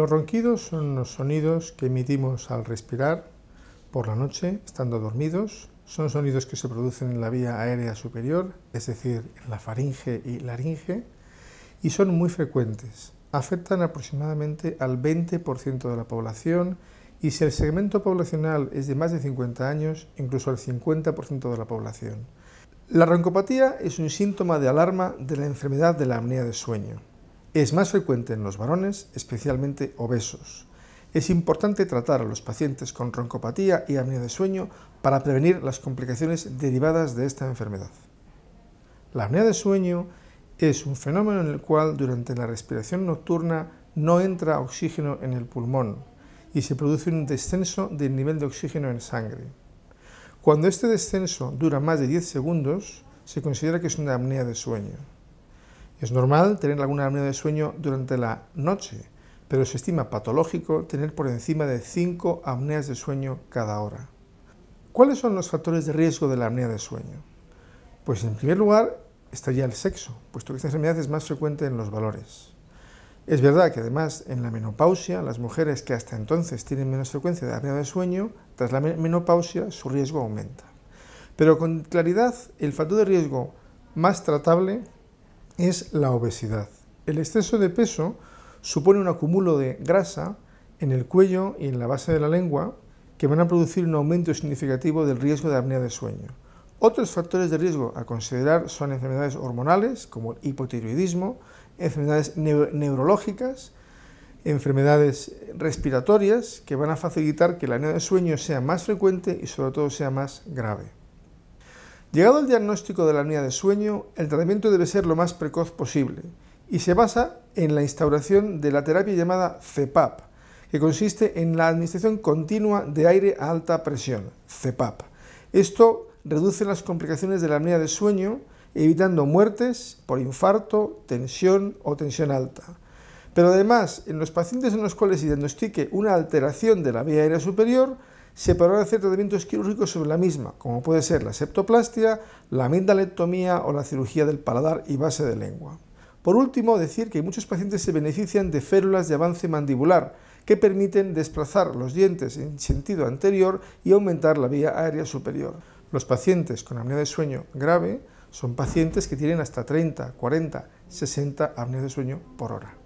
Los ronquidos son unos sonidos que emitimos al respirar por la noche, estando dormidos. Son sonidos que se producen en la vía aérea superior, es decir, en la faringe y laringe, y son muy frecuentes. Afectan aproximadamente al 20% de la población y si el segmento poblacional es de más de 50 años, incluso al 50% de la población. La roncopatía es un síntoma de alarma de la enfermedad de la apnea de sueño. Es más frecuente en los varones, especialmente obesos. Es importante tratar a los pacientes con roncopatía y apnea de sueño para prevenir las complicaciones derivadas de esta enfermedad. La apnea de sueño es un fenómeno en el cual durante la respiración nocturna no entra oxígeno en el pulmón y se produce un descenso del nivel de oxígeno en sangre. Cuando este descenso dura más de 10 segundos, se considera que es una apnea de sueño. Es normal tener alguna apnea de sueño durante la noche, pero se estima patológico tener por encima de 5 apneas de sueño cada hora. ¿Cuáles son los factores de riesgo de la apnea de sueño? Pues en primer lugar estaría el sexo, puesto que esta enfermedad es más frecuente en los varones. Es verdad que además en la menopausia, las mujeres que hasta entonces tienen menos frecuencia de apnea de sueño, tras la menopausia su riesgo aumenta. Pero con claridad el factor de riesgo más tratable es la obesidad. El exceso de peso supone un acúmulo de grasa en el cuello y en la base de la lengua que van a producir un aumento significativo del riesgo de apnea de sueño. Otros factores de riesgo a considerar son enfermedades hormonales como el hipotiroidismo, enfermedades neurológicas, enfermedades respiratorias que van a facilitar que la apnea de sueño sea más frecuente y sobre todo sea más grave. Llegado el diagnóstico de la apnea de sueño, el tratamiento debe ser lo más precoz posible y se basa en la instauración de la terapia llamada CPAP, que consiste en la administración continua de aire a alta presión, CPAP. Esto reduce las complicaciones de la apnea de sueño, evitando muertes por infarto, tensión o tensión alta. Pero además, en los pacientes en los cuales se diagnostique una alteración de la vía aérea superior, se podrán hacer tratamientos quirúrgicos sobre la misma, como puede ser la septoplastia, la amidalectomía o la cirugía del paladar y base de lengua. Por último, decir que muchos pacientes se benefician de férulas de avance mandibular, que permiten desplazar los dientes en sentido anterior y aumentar la vía aérea superior. Los pacientes con apnea de sueño grave son pacientes que tienen hasta 30, 40, 60 apneas de sueño por hora.